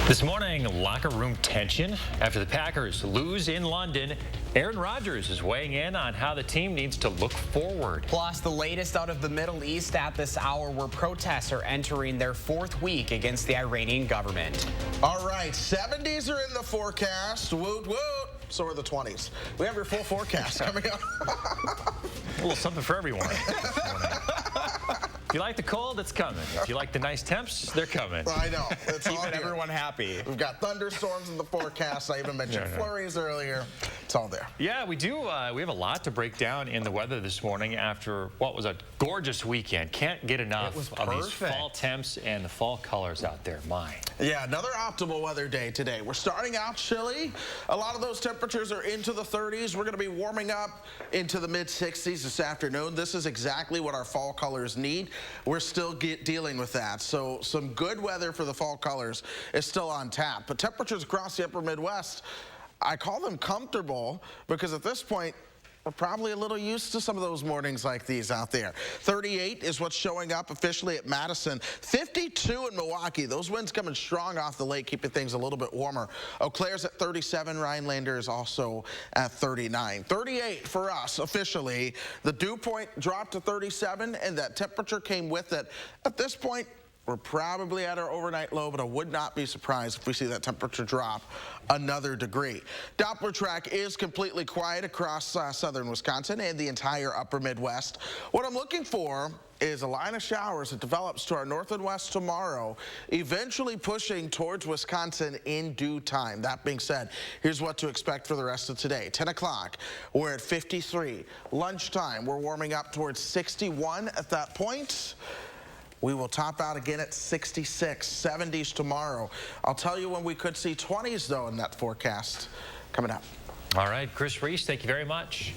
This morning, locker room tension after the Packers lose in London. Aaron Rodgers is weighing in on how the team needs to look forward. Plus, the latest out of the Middle East at this hour, where protests are entering their fourth week against the Iranian government. All right, 70s are in the forecast. Woot, woot. So are the 20s. We have your full forecast coming up. A little something for everyone. If you like the cold, it's coming. If you like the nice temps, they're coming. I know. It's all Keeping good. everyone happy. We've got thunderstorms in the forecast. I even mentioned flurries earlier. It's all there. Yeah, we do. We have a lot to break down in the weather this morning after what was a gorgeous weekend. Can't get enough of these fall temps and the fall colors out there. Yeah, another optimal weather day today. We're starting out chilly. A lot of those temperatures are into the 30s. We're going to be warming up into the mid-60s this afternoon. This is exactly what our fall colors need. We're still dealing with that. So some good weather for the fall colors is still on tap. But temperatures across the upper Midwest, I call them comfortable because at this point, we're probably a little used to some of those mornings like these out there. 38 is what's showing up officially at Madison. 52 in Milwaukee. Those winds coming strong off the lake, keeping things a little bit warmer. Eau Claire's at 37. Rhinelander is also at 39. 38 for us officially. The dew point dropped to 37, and that temperature came with it. At this point, we're probably at our overnight low, but I would not be surprised if we see that temperature drop another degree. Doppler track is completely quiet across southern Wisconsin and the entire upper Midwest. What I'm looking for is a line of showers that develops to our north and west tomorrow, eventually pushing towards Wisconsin in due time. That being said, here's what to expect for the rest of today. 10 o'clock, we're at 53. Lunchtime, we're warming up towards 61 at that point. We will top out again at 66, 70s tomorrow. I'll tell you when we could see 20s, though, in that forecast coming up. All right, Chris Reese, thank you very much.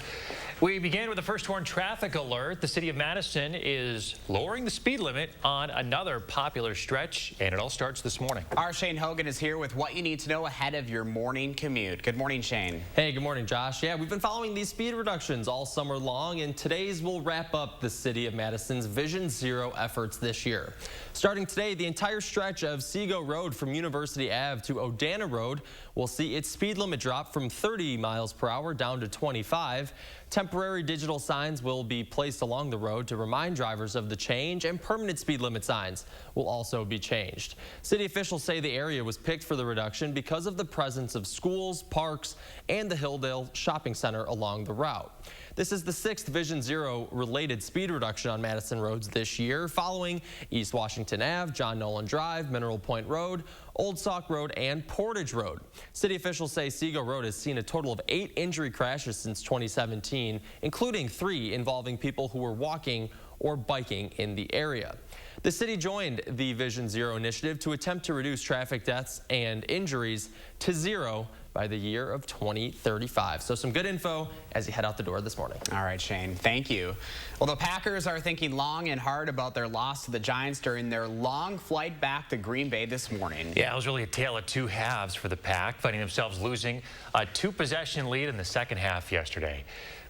We began with a first warn traffic alert. The city of Madison is lowering the speed limit on another popular stretch, and it all starts this morning. Our Shane Hogan is here with what you need to know ahead of your morning commute. Good morning, Shane. Hey, good morning, Josh. Yeah, we've been following these speed reductions all summer long, and today's will wrap up the city of Madison's Vision Zero efforts this year. Starting today, the entire stretch of Seago Road from University Ave to Odana Road will see its speed limit drop from 30 miles per hour down to 25. Temporary digital signs will be placed along the road to remind drivers of the change, and permanent speed limit signs will also be changed. City officials say the area was picked for the reduction because of the presence of schools, parks, and the Hilldale Shopping Center along the route. This is the 6th Vision Zero related speed reduction on Madison roads this year, following East Washington Ave, John Nolan Drive, Mineral Point Road, Old Sauk Road, and Portage Road. City officials say Seago Road has seen a total of 8 injury crashes since 2017, including 3 involving people who were walking or biking in the area. The city joined the Vision Zero initiative to attempt to reduce traffic deaths and injuries to zero by the year of 2035. So some good info as you head out the door this morning. All right, Shane, thank you. Well, the Packers are thinking long and hard about their loss to the Giants during their long flight back to Green Bay this morning. Yeah, it was really a tale of two halves for the Pack, finding themselves losing a 2-possession lead in the second half yesterday.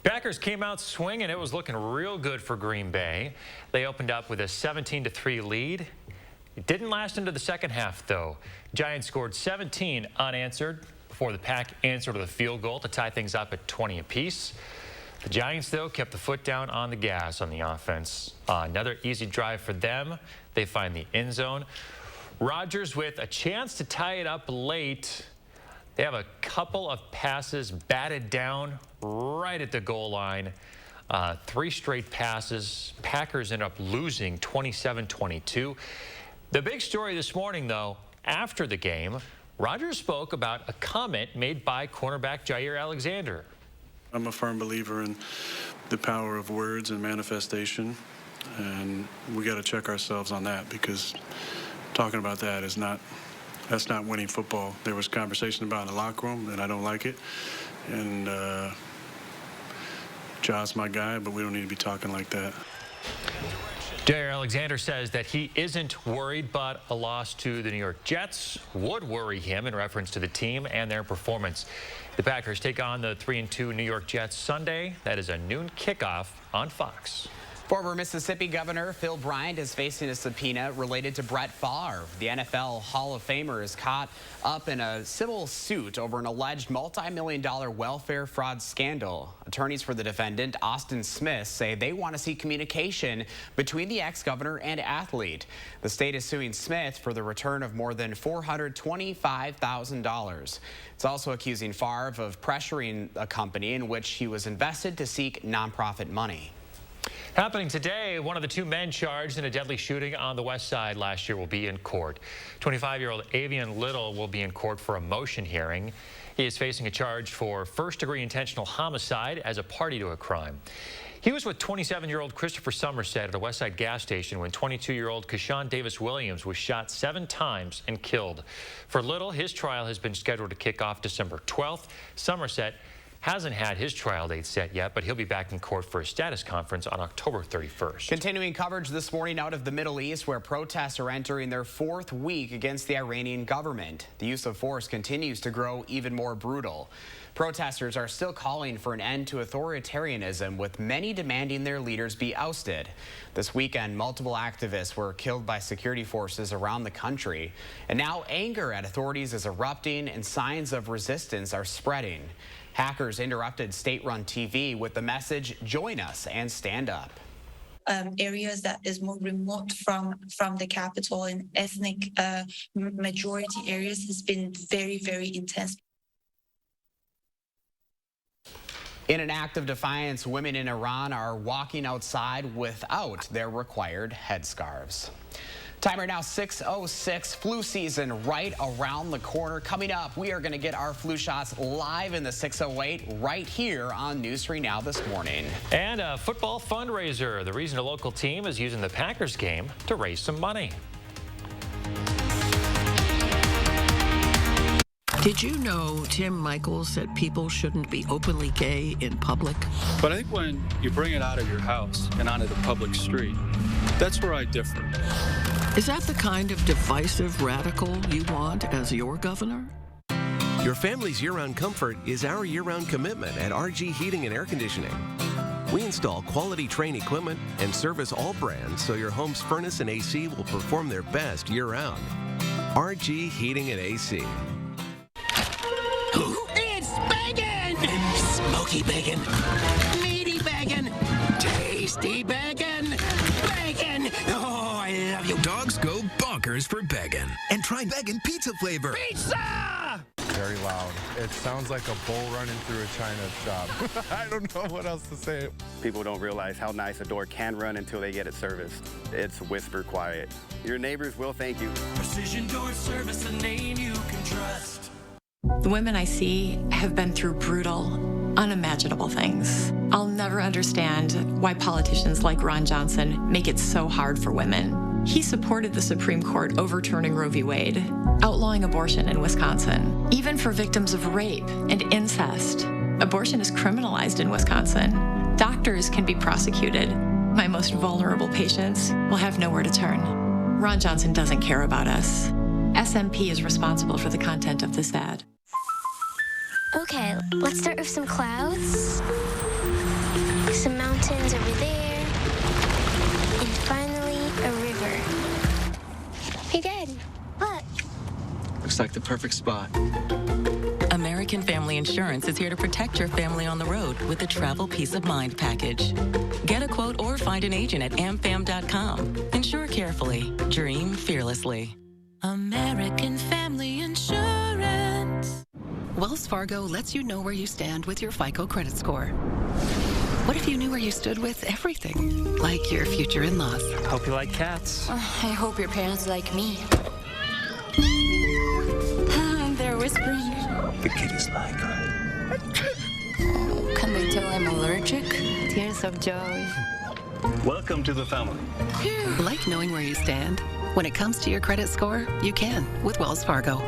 Packers came out swinging. It was looking real good for Green Bay. They opened up with a 17-3 lead. It didn't last into the second half, though. Giants scored 17 unanswered before the Pack answered with a field goal to tie things up at 20 apiece. The Giants, though, kept the foot down on the gas on the offense. Another easy drive for them. They find the end zone. Rodgers with a chance to tie it up late. They have a couple of passes batted down right at the goal line. 3 straight passes. Packers end up losing 27-22. The big story this morning, though, after the game, Rodgers spoke about a comment made by cornerback Jair Alexander. I'm a firm believer in the power of words and manifestation, and we got to check ourselves on that, because talking about that is that's not winning football. There was conversation about it in the locker room, and I don't like it. And Ja's my guy, but we don't need to be talking like that. Jair Alexander says that he isn't worried, but a loss to the New York Jets would worry him in reference to the team and their performance. The Packers take on the 3-2 New York Jets Sunday. That is a noon kickoff on Fox. Former Mississippi Governor Phil Bryant is facing a subpoena related to Brett Favre. The NFL Hall of Famer is caught up in a civil suit over an alleged multi-million-dollar welfare fraud scandal. Attorneys for the defendant, Austin Smith, say they want to see communication between the ex-governor and athlete. The state is suing Smith for the return of more than $425,000. It's also accusing Favre of pressuring a company in which he was invested to seek nonprofit money. Happening today, one of the two men charged in a deadly shooting on the west side last year will be in court. 25-year-old Avian Little will be in court for a motion hearing. He is facing a charge for first-degree intentional homicide as a party to a crime. He was with 27-year-old Christopher Somerset at a Westside gas station when 22-year-old Kashawn Davis Williams was shot 7 times and killed. For Little, his trial has been scheduled to kick off December 12th. Somerset hasn't had his trial date set yet, but he'll be back in court for a status conference on October 31st. Continuing coverage this morning out of the Middle East, where protests are entering their 4th week against the Iranian government. The use of force continues to grow even more brutal. Protesters are still calling for an end to authoritarianism, with many demanding their leaders be ousted. This weekend, multiple activists were killed by security forces around the country. And now anger at authorities is erupting and signs of resistance are spreading. Hackers interrupted state-run TV with the message, "Join us and stand up." Areas that is more remote from the capital and ethnic majority areas has been very, very intense. In an act of defiance, women in Iran are walking outside without their required headscarves. Time right now, 6:06, flu season right around the corner. Coming up, we are going to get our flu shots live in the 6:08 right here on News 3 Now this morning. And a football fundraiser. The reason a local team is using the Packers game to raise some money. Did you know Tim Michaels said people shouldn't be openly gay in public? But I think when you bring it out of your house and onto the public street, that's where I differ. Is that the kind of divisive radical you want as your governor? Your family's year-round comfort is our year-round commitment at RG Heating and Air Conditioning. We install quality Trane equipment and service all brands so your home's furnace and AC will perform their best year-round. RG Heating and AC. It's bacon! Smoky bacon, meaty bacon, tasty bacon, bacon! Oh, I love you. Dogs go bonkers for bacon. And try bacon pizza flavor. Pizza! Very loud. It sounds like a bull running through a china shop. I don't know what else to say. People don't realize how nice a door can run until they get it serviced. It's whisper quiet. Your neighbors will thank you. Precision Door Service, a name you can trust. The women I see have been through brutal, unimaginable things. I'll never understand why politicians like Ron Johnson make it so hard for women. He supported the Supreme Court overturning Roe v. Wade, outlawing abortion in Wisconsin. Even for victims of rape and incest, abortion is criminalized in Wisconsin. Doctors can be prosecuted. My most vulnerable patients will have nowhere to turn. Ron Johnson doesn't care about us. SMP is responsible for the content of this ad. Okay, let's start with some clouds, some mountains over there, and finally a river. Hey, Dad, look. Looks like the perfect spot. American Family Insurance is here to protect your family on the road with the Travel Peace of Mind package. Get a quote or find an agent at amfam.com. Insure carefully. Dream fearlessly. American Family Insurance. Wells Fargo lets you know where you stand with your FICO credit score. What if you knew where you stood with everything? Like your future in-laws. Hope you like cats. I hope your parents like me. They're whispering. The kitties like her. Oh, can they tell I'm allergic? Tears of joy. Welcome to the family. Like knowing where you stand? When it comes to your credit score, you can with Wells Fargo.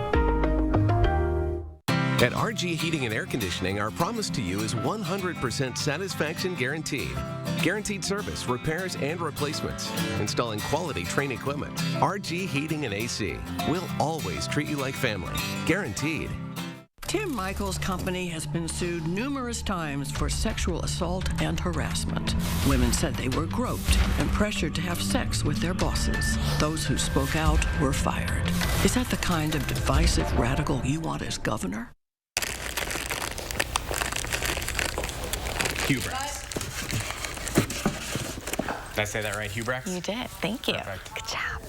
At RG Heating and Air Conditioning, our promise to you is 100% satisfaction guaranteed. Guaranteed service, repairs, and replacements. Installing quality Trane equipment. RG Heating and AC. We'll always treat you like family. Guaranteed. Tim Michael's company has been sued numerous times for sexual assault and harassment. Women said they were groped and pressured to have sex with their bosses. Those who spoke out were fired. Is that the kind of divisive radical you want as governor? Hubrex. Did I say that right, Hubrex? You did. Thank you. Perfect. Good job.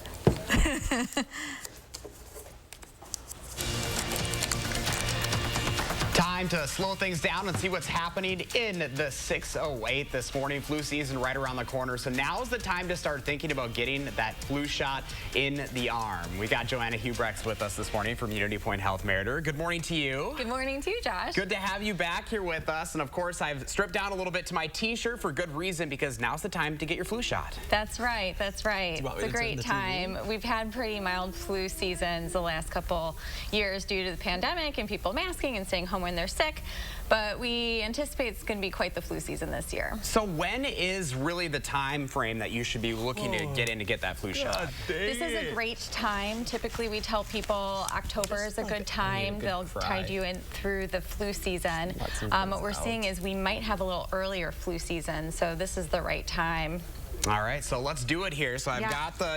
Time to slow things down and see what's happening in the 608 this morning. Flu season right around the corner. So now's the time to start thinking about getting that flu shot in the arm. We got Joanna Hubrex with us this morning from Unity Point Health Meritor. Good morning to you. Good morning to you, Josh. Good to have you back here with us. And of course, I've stripped down a little bit to my t-shirt for good reason, because now's the time to get your flu shot. That's right. That's right. It's a great time. We've had pretty mild flu seasons the last couple years due to the pandemic and people masking and staying home when they're sick. But we anticipate it's going to be quite the flu season this year. So when is really the time frame that you should be looking to get in to get that flu shot? This is a great time. Typically, we tell people October is a good time. They'll tide you in through the flu season. What we're seeing is we might have a little earlier flu season, so this is the right time. All right, so let's do it here. So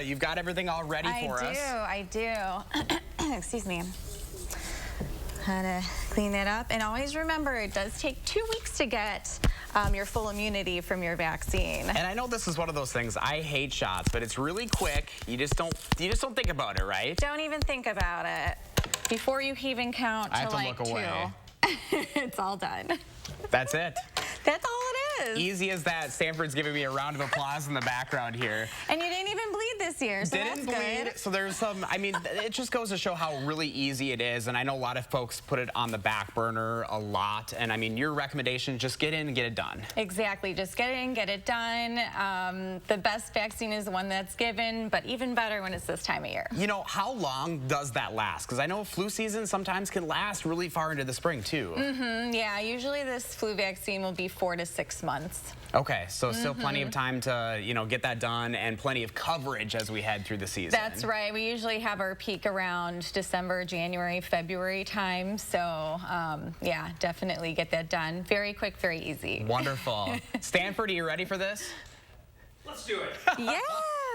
you've got everything all ready for us. I do. Excuse me. How to clean that up. And always remember, it does take 2 weeks to get your full immunity from your vaccine. And I know this is one of those things, I hate shots, but it's really quick. You just don't think about it, right? Don't even think about it. Before you even count to like 2. It's all done. That's it. That's all it is. Easy as that. Stanford's giving me a round of applause in the background here. And you didn't even bleed this year, so Didn't that's bleed. good. So there's some, I mean, it just goes to show how really easy it is. And I know a lot of folks put it on the back burner a lot. And I mean, your recommendation, just get in and get it done. Exactly. Just get in, get it done. The best vaccine is the one that's given, but even better when it's this time of year. You know, how long does that last? Because I know flu season sometimes can last really far into the spring, too. Yeah, usually this flu vaccine will be 4 to 6 months. Okay, so still plenty of time to, get that done, and plenty of coverage as we head through the season. That's right. We usually have our peak around December, January, February time. So, yeah, definitely get that done. Very quick, very easy. Wonderful. Stanford, are you ready for this? Let's do it. Yeah.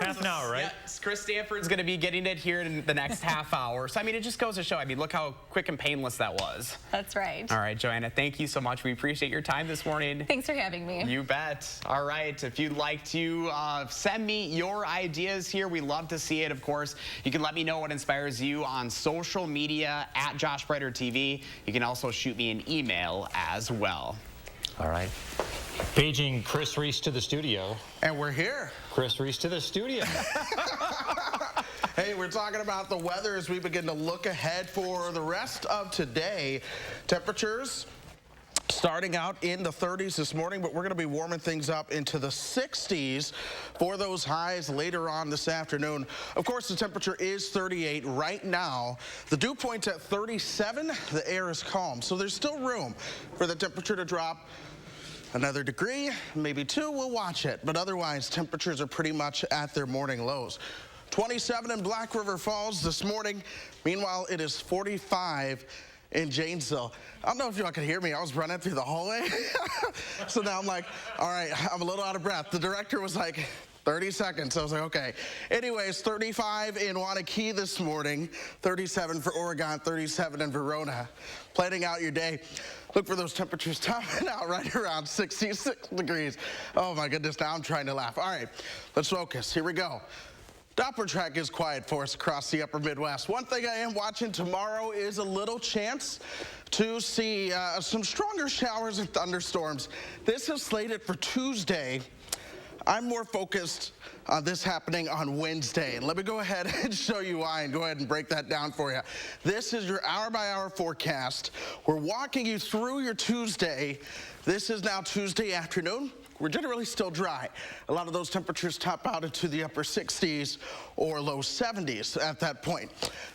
Half an hour, right? Yeah, Chris Stanford's going to be getting it here in the next half hour. So, I mean, it just goes to show. I mean, look how quick and painless that was. That's right. All right, Joanna, thank you so much. We appreciate your time this morning. Thanks for having me. You bet. All right, if you'd like to send me your ideas here, we love to see it, of course. You can let me know what inspires you on social media at Josh Breiter TV. You can also shoot me an email as well. All right. Paging Chris Reese to the studio. And we're here. Chris Reese to the studio. Hey, we're talking about the weather as we begin to look ahead for the rest of today. Temperatures starting out in the 30s this morning, but we're going to be warming things up into the 60s for those highs later on this afternoon. Of course, the temperature is 38 right now. The dew point's at 37. The air is calm, so there's still room for the temperature to drop another degree, maybe 2, we'll watch it. But otherwise, temperatures are pretty much at their morning lows. 27 in Black River Falls this morning. Meanwhile, it is 45 in Janesville. I don't know if y'all can hear me. I was running through the hallway. So now I'm like, all right, I'm a little out of breath. The director was like, 30 seconds. I was like, okay. Anyways, 35 in Wanakee this morning, 37 for Oregon, 37 in Verona. Planning out your day. Look for those temperatures topping out right around 66 degrees. Oh my goodness, now I'm trying to laugh. All right, let's focus. Here we go. Doppler track is quiet for us across the upper Midwest. One thing I am watching tomorrow is a little chance to see some stronger showers and thunderstorms. This is slated for Tuesday. I'm more focused on this happening on Wednesday. And let me go ahead and show you why and go ahead and break that down for you. This is your hour-by-hour forecast. We're walking you through your Tuesday. This is now Tuesday afternoon. We're generally still dry. A lot of those temperatures top out into the upper 60s or low 70s at that point.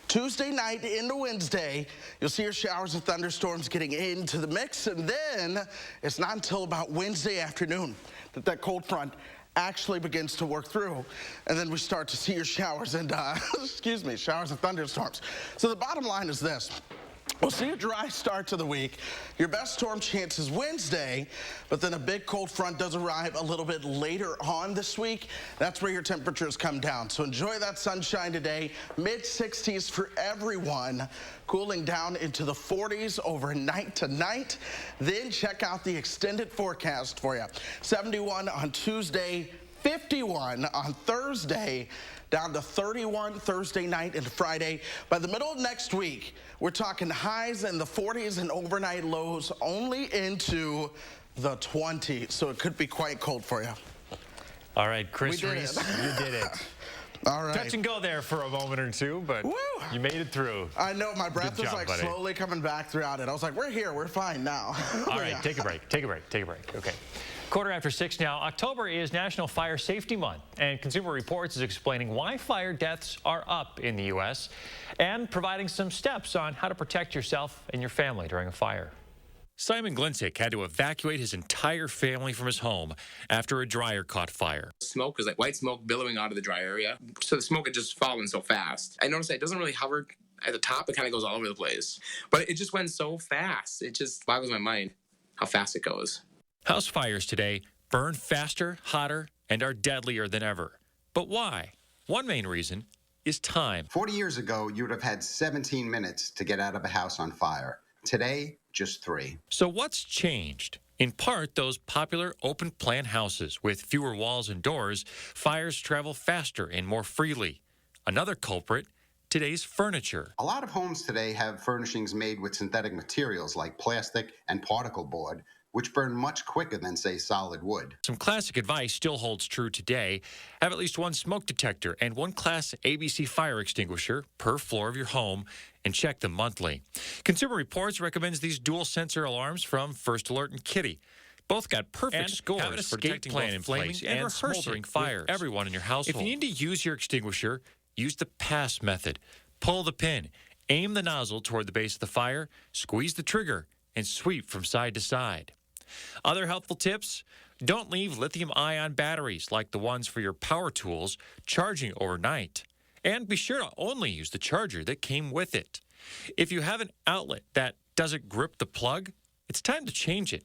Tuesday night into Wednesday, you'll see your showers and thunderstorms getting into the mix, and then it's not until about Wednesday afternoon that that cold front actually begins to work through, and then we start to see your showers and showers and thunderstorms. So the bottom line is this. We'll see a dry start to the week. Your best storm chance is Wednesday, but then a big cold front does arrive a little bit later on this week. That's where your temperatures come down. So enjoy that sunshine today. Mid-60s for everyone. Cooling down into the 40s overnight tonight. Then check out the extended forecast for you. 71 on Tuesday, 51 on Thursday, down to 31 Thursday night and Friday. By the middle of next week, we're talking highs in the 40s and overnight lows only into the 20s. So it could be quite cold for you. All right, Chris We did Reese, it. you did it. All right. Touch and go there for a moment or two, but you made it through. I know, my breath Good was job, like buddy. slowly coming back throughout it. I was like, we're here, we're fine now. All right, take a break, take a break, take a break. Okay. 6:15 now. October is National Fire Safety Month, and Consumer Reports is explaining why fire deaths are up in the U.S. and providing some steps on how to protect yourself and your family during a fire. Simon Glinsick had to evacuate his entire family from his home after a dryer caught fire. Smoke was like white smoke billowing out of the dry area. So the smoke had just fallen so fast. I noticed that it doesn't really hover at the top. It kind of goes all over the place. But it just went so fast. It just boggles my mind how fast it goes. House fires today burn faster, hotter, and are deadlier than ever. But why? One main reason is time. 40 years ago, you would have had 17 minutes to get out of a house on fire. Today, just 3. So what's changed? In part, those popular open-plan houses with fewer walls and doors, fires travel faster and more freely. Another culprit, today's furniture. A lot of homes today have furnishings made with synthetic materials like plastic and particle board, which burn much quicker than, say, solid wood. Some classic advice still holds true today. Have at least one smoke detector and one Class ABC fire extinguisher per floor of your home, and check them monthly. Consumer Reports recommends these dual sensor alarms from First Alert and Kitty. Both got perfect scores have an for detecting plan in place and smoldering fires. Everyone in your household. If you need to use your extinguisher, use the pass method. Pull the pin, aim the nozzle toward the base of the fire, squeeze the trigger, and sweep from side to side. Other helpful tips: don't leave lithium-ion batteries like the ones for your power tools charging overnight. And be sure to only use the charger that came with it. If you have an outlet that doesn't grip the plug, it's time to change it.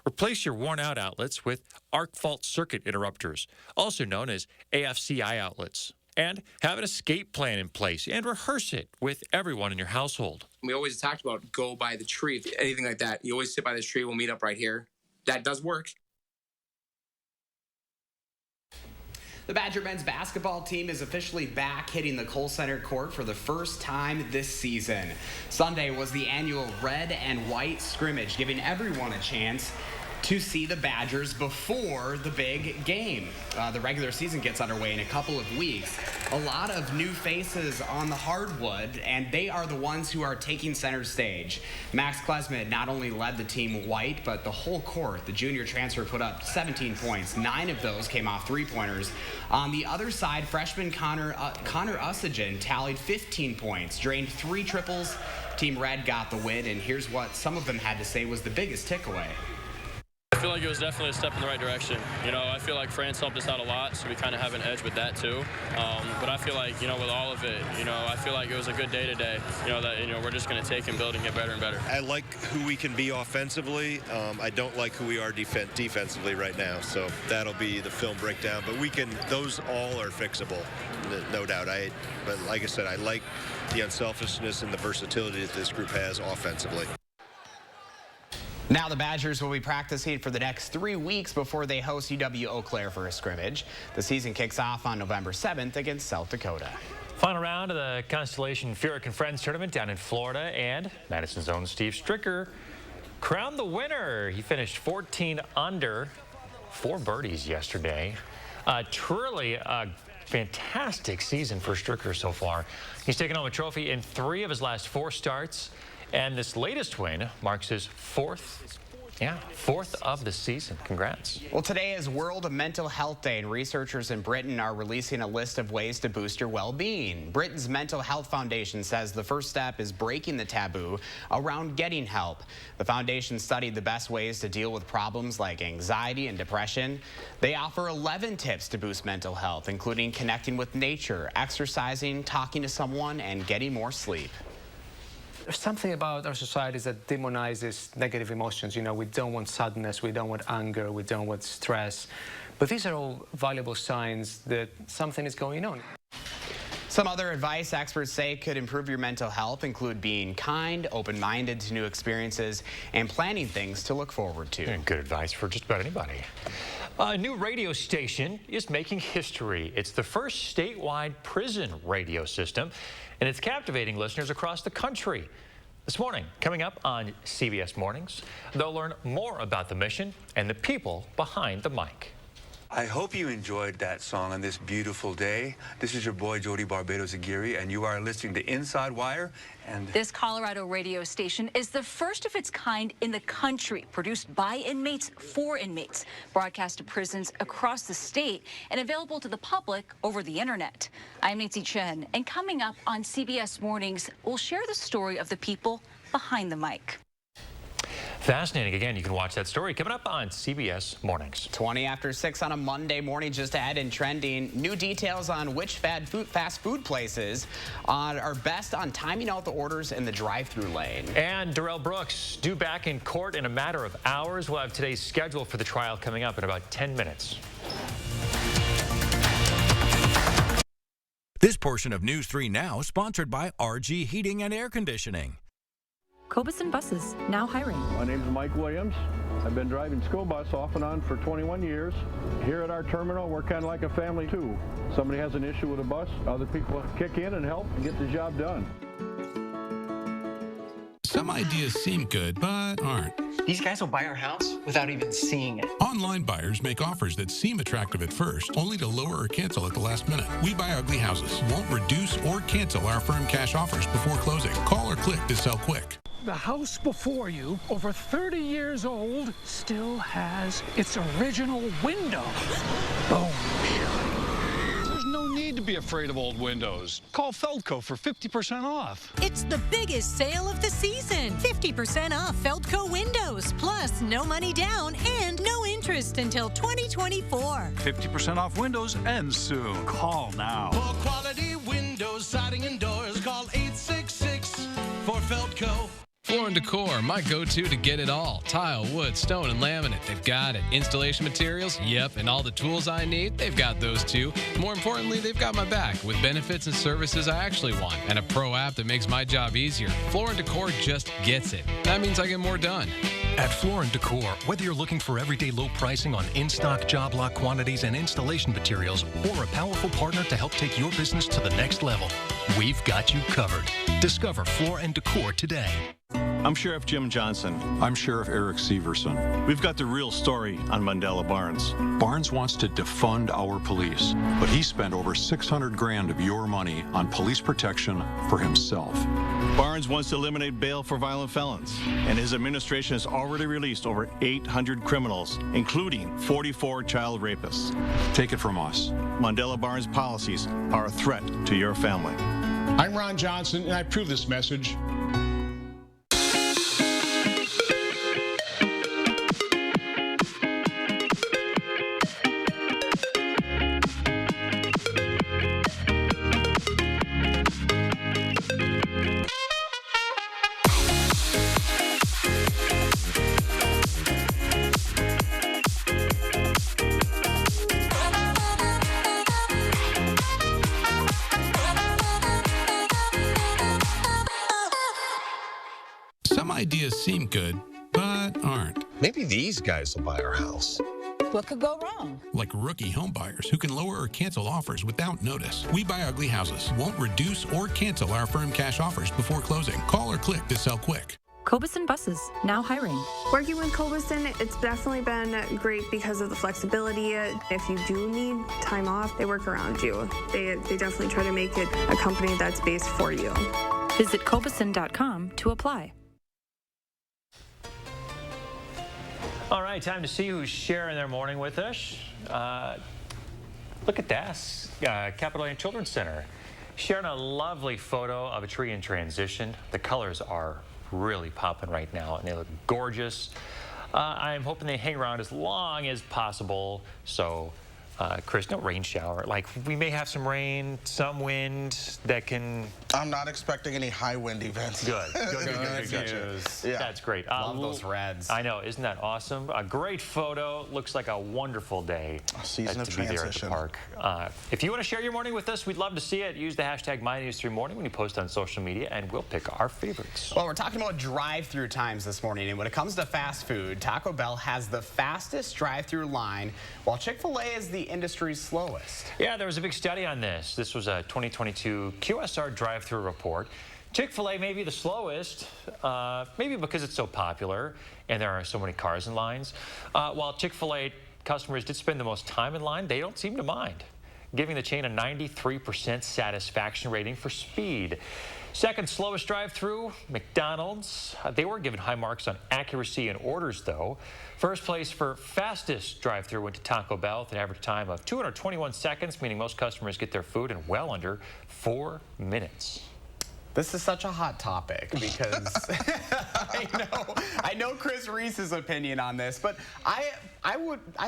Replace your worn-out outlets with arc fault circuit interrupters, also known as AFCI outlets. And have an escape plan in place and rehearse it with everyone in your household. We always talked about go by the tree, anything like that. You always sit by this tree. We'll meet up right here. That does work. The Badger men's basketball team is officially back hitting the Kohl Center court for the first time this season. Sunday was the annual red and white scrimmage, giving everyone a chance to see the Badgers before the big game. The regular season gets underway in a couple of weeks. A lot of new faces on the hardwood, and they are the ones who are taking center stage. Max Klesmit not only led the team white, but the whole court. The junior transfer put up 17 points. 9 of those came off three-pointers. On the other side, freshman Connor Usagen tallied 15 points, drained 3 triples. Team Red got the win, and here's what some of them had to say was the biggest takeaway. I feel like it was definitely a step in the right direction. You know, I feel like France helped us out a lot, so we kind of have an edge with that too. But I feel like, you know, with all of it, you know, I feel like it was a good day today. You know, that, you know, we're just going to take and build and get better and better. I like who we can be offensively. I don't like who we are defensively right now, so that'll be the film breakdown. But we can, those all are fixable, no doubt. But like I said, I like the unselfishness and the versatility that this group has offensively. Now the Badgers will be practicing for the next 3 weeks before they host UW-Eau Claire for a scrimmage. The season kicks off on November 7th against South Dakota. Final round of the Constellation Furyk and Friends tournament down in Florida, and Madison's own Steve Stricker crowned the winner. He finished 14 under, 4 birdies yesterday. Truly a fantastic season for Stricker so far. He's taken home a trophy in 3 of his last 4 starts. And this latest win marks his fourth of the season. Congrats. Well, today is World Mental Health Day, and researchers in Britain are releasing a list of ways to boost your well-being. Britain's Mental Health Foundation says the first step is breaking the taboo around getting help. The foundation studied the best ways to deal with problems like anxiety and depression. They offer 11 tips to boost mental health, including connecting with nature, exercising, talking to someone, and getting more sleep. There's something about our societies that demonizes negative emotions. You know, we don't want sadness, we don't want anger, we don't want stress. But these are all valuable signs that something is going on. Some other advice experts say could improve your mental health include being kind, open-minded to new experiences, and planning things to look forward to. And good advice for just about anybody. A new radio station is making history. It's the first statewide prison radio system, and it's captivating listeners across the country. This morning, coming up on CBS Mornings, they'll learn more about the mission and the people behind the mic. I hope you enjoyed that song on this beautiful day. This is your boy, Jody Barbados Aguirre, and you are listening to Inside Wire. And this Colorado radio station is the first of its kind in the country, produced by inmates for inmates, broadcast to prisons across the state, and available to the public over the internet. I'm Nancy Chen, and coming up on CBS Mornings, we'll share the story of the people behind the mic. Fascinating. Again, you can watch that story coming up on CBS Mornings. 20 after 6 on a Monday morning, just ahead in trending. New details on which fast food places are best on timing out the orders in the drive-through lane. And Darrell Brooks due back in court in a matter of hours. We'll have today's schedule for the trial coming up in about 10 minutes. This portion of News 3 Now sponsored by RG Heating and Air Conditioning. Cobeson Buses, now hiring. My name is Mike Williams. I've been driving school bus off and on for 21 years. Here at our terminal, we're kind of like a family too. Somebody has an issue with a bus, other people kick in and help and get the job done. Some ideas seem good, but aren't. These guys will buy our house without even seeing it. Online buyers make offers that seem attractive at first, only to lower or cancel at the last minute. We Buy Ugly Houses won't reduce or cancel our firm cash offers before closing. Call or click to sell quick. The house before you, over 30 years old, still has its original window. Boom. There's no need to be afraid of old windows. Call Feldco for 50% off. It's the biggest sale of the season. 50% off Feldco windows, plus no money down and no interest until 2024. 50% off windows ends soon. Call now. For quality windows, siding, and doors, call 866 for Feldco. Floor & Decor, my go-to to get it all. Tile, wood, stone, and laminate, they've got it. Installation materials, yep, and all the tools I need, they've got those too. More importantly, they've got my back with benefits and services I actually want, and a pro app that makes my job easier. Floor & Decor just gets it. That means I get more done. At Floor & Decor, whether you're looking for everyday low pricing on in-stock job lot quantities and installation materials, or a powerful partner to help take your business to the next level, we've got you covered. Discover Floor & Decor today. I'm Sheriff Jim Johnson. I'm Sheriff Eric Severson. We've got the real story on Mandela Barnes. Barnes wants to defund our police, but he spent over $600 grand of your money on police protection for himself. Barnes wants to eliminate bail for violent felons, and his administration has already released over 800 criminals, including 44 child rapists. Take it from us. Mandela Barnes policies are a threat to your family. I'm Ron Johnson, and I approve this message. Ideas seem good, but aren't. Maybe these guys will buy our house. What could go wrong? Like rookie home buyers who can lower or cancel offers without notice. We Buy Ugly Houses won't reduce or cancel our firm cash offers before closing. Call or click to sell quick. Cobeson Buses, now hiring. Working with Cobeson, it's definitely been great because of the flexibility. If you do need time off, they work around you. They definitely try to make it a company that's based for you. Visit Cobeson.com to apply. All right, time to see who's sharing their morning with us. Look at that, Capital Inn Children's Center. Sharing a lovely photo of a tree in transition. The colors are really popping right now, and they look gorgeous. I'm hoping they hang around as long as possible, so Chris, no rain shower. Like, we may have some rain, some wind that can... I'm not expecting any high wind events. Good. Yeah. That's great. Love those reds. I know. Isn't that awesome? A great photo. Looks like a wonderful day to be there at the park. If you want to share your morning with us, we'd love to see it. Use the hashtag MyNews3Morning when you post on social media, and we'll pick our favorites. Well, we're talking about drive-through times this morning, and when it comes to fast food, Taco Bell has the fastest drive-through line, while Chick-fil-A is the industry's slowest. Yeah, there was a big study on this. This was a 2022 QSR drive-through report. Chick-fil-A may be the slowest, maybe because it's so popular and there are so many cars in lines. While Chick-fil-A customers did spend the most time in line, they don't seem to mind, giving the chain a 93% satisfaction rating for speed. Second slowest drive-through, McDonald's. They were given high marks on accuracy in orders, though. First place for fastest drive-through went to Taco Bell with an average time of 221 seconds, meaning most customers get their food in well under 4 minutes. This is such a hot topic because I know Chris Reese's opinion on this, but I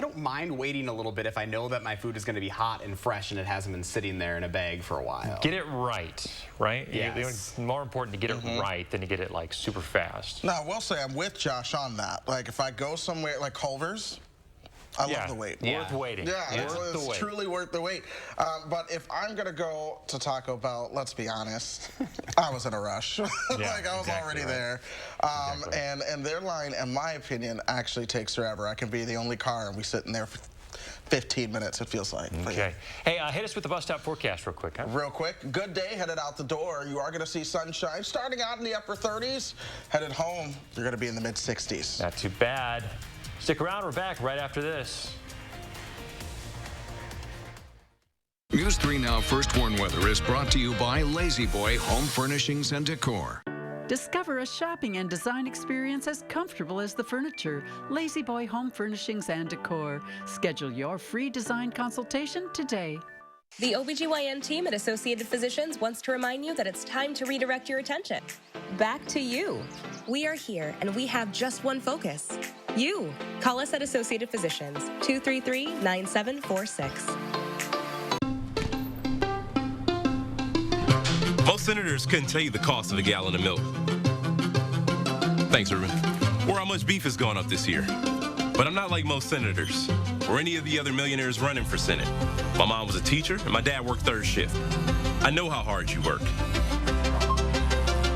don't mind waiting a little bit if I know that my food is going to be hot and fresh and it hasn't been sitting there in a bag for a while. Get it right? Yes. It's more important to get it right than to get it like super fast. No, I will say I'm with Josh on that. Like if I go somewhere like Culver's, I love the wait. Worth waiting. Yeah, it's truly worth the wait. But if I'm going to go to Taco Bell, let's be honest, I was in a rush. Like I was already there. And their line, in my opinion, actually takes forever. I can be the only car and we sitting there for 15 minutes, it feels like. Okay. Hey, hit us with the bus stop forecast real quick. Real quick. Good day headed out the door. You are going to see sunshine starting out in the upper 30s. Headed home, you're going to be in the mid 60s. Not too bad. Stick around, we're back right after this. News 3 Now First Warn Weather is brought to you by Lazy Boy Home Furnishings and Decor. Discover a shopping and design experience as comfortable as the furniture. Lazy Boy Home Furnishings and Decor. Schedule your free design consultation today. The OBGYN team at Associated Physicians wants to remind you that it's time to redirect your attention. Back to you. We are here and we have just one focus. You. Call us at Associated Physicians, 233-9746. Most senators couldn't tell you the cost of a gallon of milk. Thanks, Ruben. Or how much beef has gone up this year. But I'm not like most senators or any of the other millionaires running for Senate. My mom was a teacher and my dad worked third shift. I know how hard you work.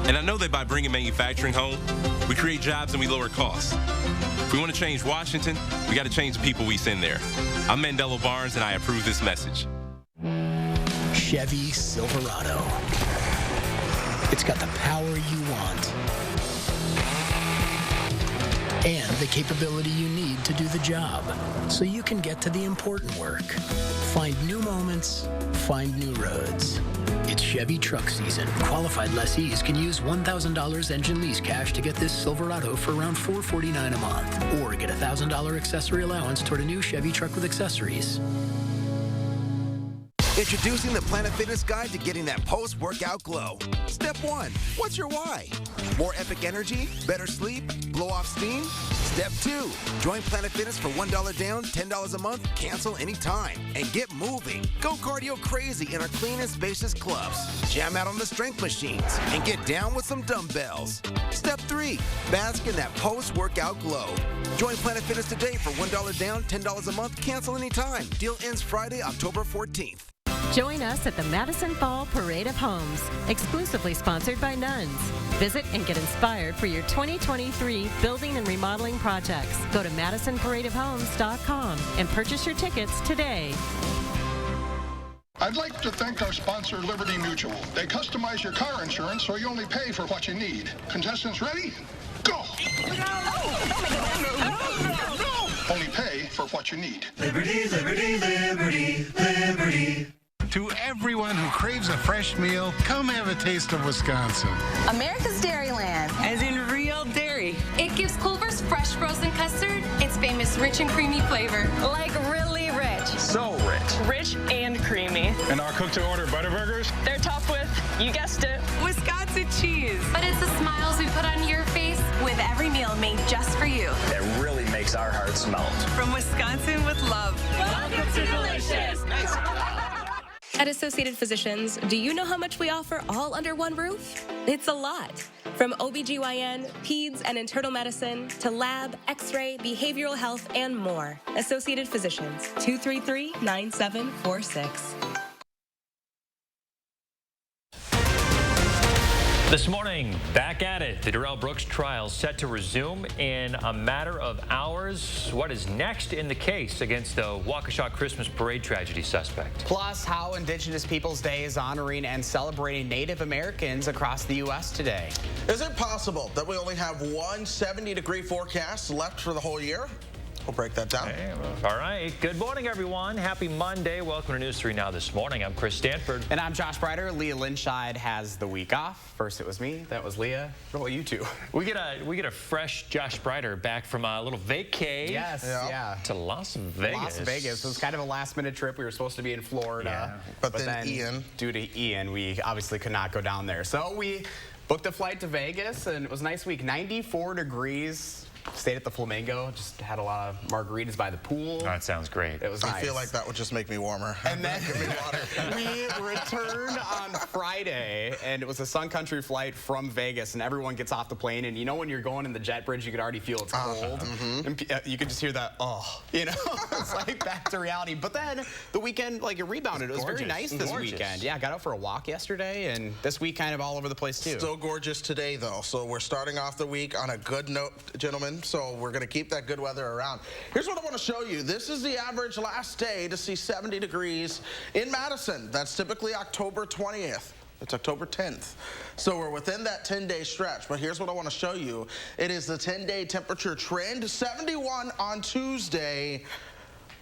And I know that by bringing manufacturing home, we create jobs and we lower costs. If we want to change Washington, we got to change the people we send there. I'm Mandela Barnes and I approve this message. Chevy Silverado. It's got the power you want and the capability you need to do the job so you can get to the important work. Find new moments, find new roads. It's Chevy truck season. Qualified lessees can use $1,000 engine lease cash to get this Silverado for around $449 a month, or get a $1,000 accessory allowance toward a new Chevy truck with accessories. Introducing the Planet Fitness Guide to getting that post-workout glow. Step 1, what's your why? More epic energy, better sleep, blow off steam? Step 2, join Planet Fitness for $1 down, $10 a month, cancel anytime, and get moving. Go cardio crazy in our clean and spacious clubs. Jam out on the strength machines and get down with some dumbbells. Step 3, bask in that post-workout glow. Join Planet Fitness today for $1 down, $10 a month, cancel anytime. Deal ends Friday, October 14th. Join us at the Madison Fall Parade of Homes, exclusively sponsored by Nuns. Visit and get inspired for your 2023 building and remodeling projects. Go to MadisonParadeOfHomes.com and purchase your tickets today. I'd like to thank our sponsor, Liberty Mutual. They customize your car insurance so you only pay for what you need. Contestants ready? Go! Only pay for what you need. Liberty, liberty, liberty, liberty. To everyone who craves a fresh meal, come have a taste of Wisconsin. America's Dairyland. As in real dairy. It gives Culver's fresh frozen custard its famous rich and creamy flavor. Like really rich. So rich. Rich and creamy. And our cook-to-order Butterburgers? They're topped with, you guessed it, Wisconsin cheese. But it's the smiles we put on your face with every meal made just for you. That really makes makes our hearts melt. From Wisconsin with love. Welcome to Delicious. Nice. At Associated Physicians, do you know how much we offer all under one roof? It's a lot. From OBGYN, peds, and internal medicine to lab, x-ray, behavioral health, and more. Associated Physicians, 233-9746. This morning, back at it. The Darrell Brooks trial set to resume in a matter of hours. What is next in the case against the Waukesha Christmas parade tragedy suspect? Plus, how Indigenous Peoples Day is honoring and celebrating Native Americans across the U.S. today. Is it possible that we only have one 70-degree forecast left for the whole year? We'll break that down. Hey, all right. Good morning, everyone. Happy Monday. Welcome to News 3 Now this morning. I'm Chris Stanford. And I'm Josh Breider. Leah Linscheid has the week off. First it was me, that was Leah. What about you two? We get a fresh Josh Breider back from a little vacay. Yes, yeah. To Las Vegas. Las Vegas. It was kind of a last-minute trip. We were supposed to be in Florida. Yeah. But then Ian. Due to Ian, we obviously could not go down there. So we booked a flight to Vegas, and it was a nice week. 94 degrees. Stayed at the Flamingo, just had a lot of margaritas by the pool. Oh, that sounds great. It was nice. I feel like that would just make me warmer. And then we returned on Friday, and it was a Sun Country flight from Vegas, and everyone gets off the plane, and you know when you're going in the jet bridge, you could already feel it's cold. And you could just hear that, it's like back to reality. But then the weekend, like, it rebounded. It was very nice this weekend. Yeah, I got out for a walk yesterday, and this week kind of all over the place, too. Still gorgeous today, though. So we're starting off the week on a good note, gentlemen. So we're going to keep that good weather around. Here's what I want to show you. This is the average last day to see 70 degrees in Madison. That's typically October 20th. It's October 10th. So we're within that 10-day stretch. But here's what I want to show you. It is the 10-day temperature trend. 71 on Tuesday.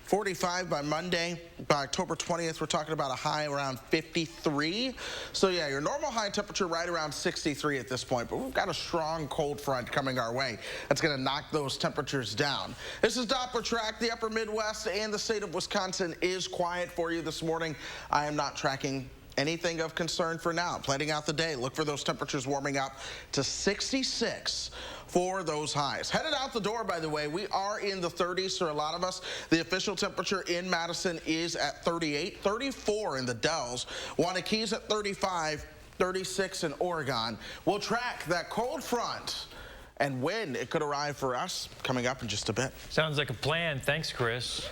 45 by Monday. By October 20th, we're talking about a high around 53. So yeah, your normal high temperature right around 63 at this point, but we've got a strong cold front coming our way. That's gonna knock those temperatures down. This is Doppler Track. The upper Midwest and the state of Wisconsin is quiet for you this morning. I am not tracking anything of concern for now. Planning out the day, look for those temperatures warming up to 66 for those highs. Headed out the door, by the way, we are in the 30s for a lot of us. The official temperature in Madison is at 38, 34 in the Dells, Waukees at 35, 36 in Oregon. We'll track that cold front and when it could arrive for us coming up in just a bit. Sounds like a plan. Thanks, Chris.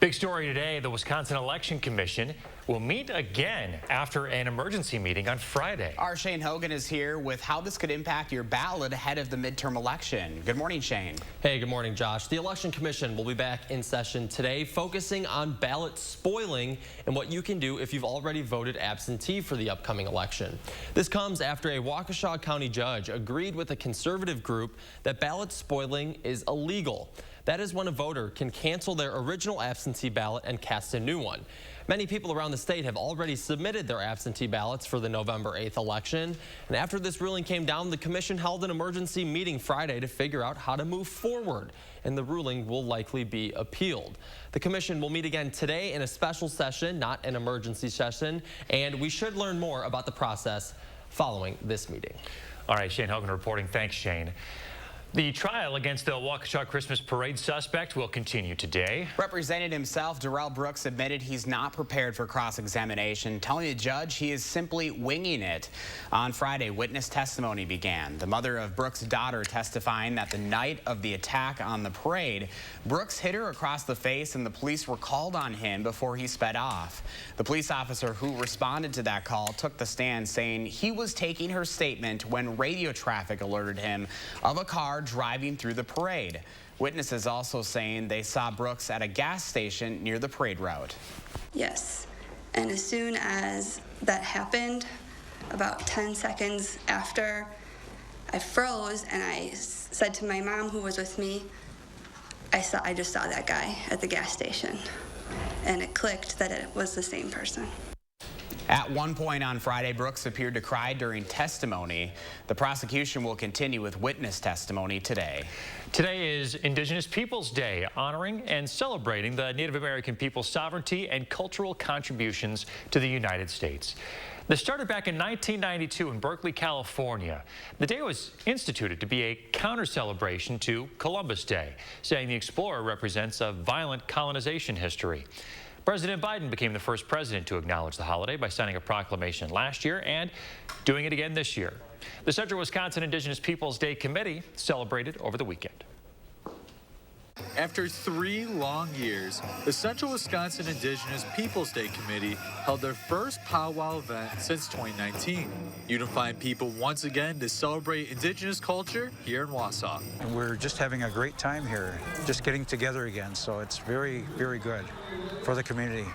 Big story today, the Wisconsin Election Commission will meet again after an emergency meeting on Friday. Our Shane Hogan is here with how this could impact your ballot ahead of the midterm election. Good morning, Shane. Hey, good morning, Josh. The Election Commission will be back in session today, focusing on ballot spoiling and what you can do if you've already voted absentee for the upcoming election. This comes after a Waukesha County judge agreed with a conservative group that ballot spoiling is illegal. That is when a voter can cancel their original absentee ballot and cast a new one. Many people around the state have already submitted their absentee ballots for the November 8th election. And after this ruling came down, the commission held an emergency meeting Friday to figure out how to move forward. And the ruling will likely be appealed. The commission will meet again today in a special session, not an emergency session. And we should learn more about the process following this meeting. All right, Shane Hogan reporting. Thanks, Shane. The trial against the Waukesha Christmas parade suspect will continue today. Representing himself, Darrell Brooks admitted he's not prepared for cross-examination, telling the judge he is simply winging it. On Friday, witness testimony began. The mother of Brooks' daughter testifying that the night of the attack on the parade, Brooks hit her across the face and the police were called on him before he sped off. The police officer who responded to that call took the stand, saying he was taking her statement when radio traffic alerted him of a car driving through the parade. Witnesses also saying they saw Brooks at a gas station near the parade route. Yes, and as soon as that happened, about 10 seconds after, I froze and I said to my mom who was with me, I just saw that guy at the gas station, and it clicked that it was the same person. At one point on Friday, Brooks appeared to cry during testimony. The prosecution will continue with witness testimony today. Today is Indigenous Peoples Day, honoring and celebrating the Native American people's sovereignty and cultural contributions to the United States. This started back in 1992 in Berkeley, California. The day was instituted to be a counter-celebration to Columbus Day, saying the explorer represents a violent colonization history. President Biden became the first president to acknowledge the holiday by signing a proclamation last year and doing it again this year. The Central Wisconsin Indigenous Peoples Day Committee celebrated over the weekend. After 3 long years, the Central Wisconsin Indigenous Peoples Day Committee held their first powwow event since 2019, unifying people once again to celebrate Indigenous culture here in Wausau. And we're just having a great time here, just getting together again, so it's very, very good for the community.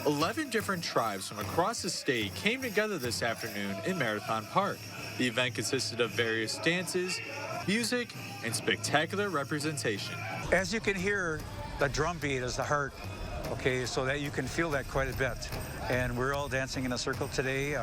11 different tribes from across the state came together this afternoon in Marathon Park. The event consisted of various dances, music, and spectacular representation. As you can hear, the drum beat is the heart, okay, so that you can feel that quite a bit. And we're all dancing in a circle today.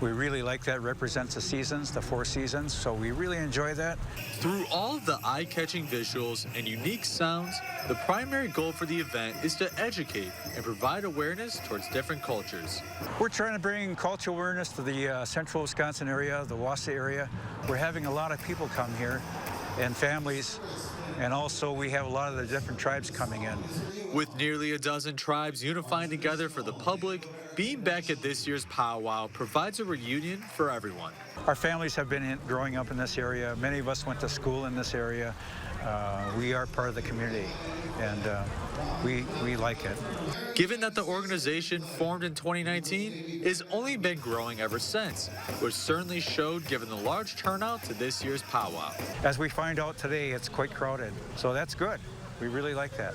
We really like that. Represents the seasons, the 4 seasons, so we really enjoy that. Through all of the eye-catching visuals and unique sounds, the primary goal for the event is to educate and provide awareness towards different cultures. We're trying to bring cultural awareness to the central Wisconsin area, the Wausau area. We're having a lot of people come here and families. And also we have a lot of the different tribes coming in. With nearly a dozen tribes unifying together for the public, being back at this year's powwow provides a reunion for everyone. Our families have been growing up in this area. Many of us went to school in this area. We are part of the community, and we like it. Given that the organization formed in 2019 has only been growing ever since, which certainly showed given the large turnout to this year's powwow. As we find out today, it's quite crowded, so that's good. We really like that.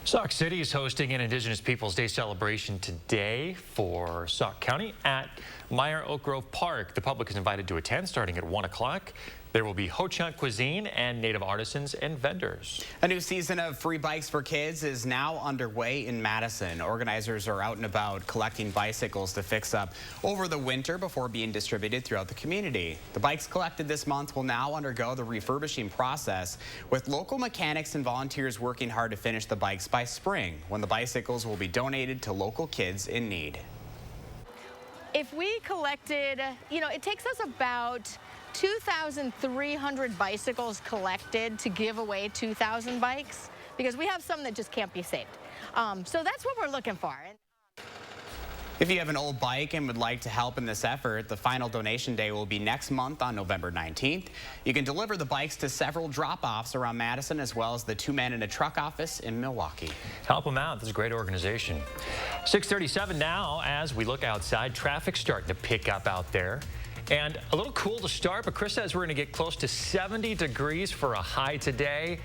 Sauk City is hosting an Indigenous Peoples Day celebration today for Sauk County at Meyer Oak Grove Park. The public is invited to attend starting at 1 o'clock. There will be Ho-Chunk cuisine and native artisans and vendors. A new season of Free Bikes for Kids is now underway in Madison. Organizers are out and about collecting bicycles to fix up over the winter before being distributed throughout the community. The bikes collected this month will now undergo the refurbishing process, with local mechanics and volunteers working hard to finish the bikes by spring, when the bicycles will be donated to local kids in need. If we collected, it takes us about 2,300 bicycles collected to give away 2,000 bikes, because we have some that just can't be saved. So that's what we're looking for. If you have an old bike and would like to help in this effort, the final donation day will be next month on November 19th. You can deliver the bikes to several drop-offs around Madison, as well as the 2-man in a truck office in Milwaukee. Help them out. This is a great organization. 6:37 now as we look outside. Traffic's starting to pick up out there. And a little cool to start, but Chris says we're going to get close to 70 degrees for a high today.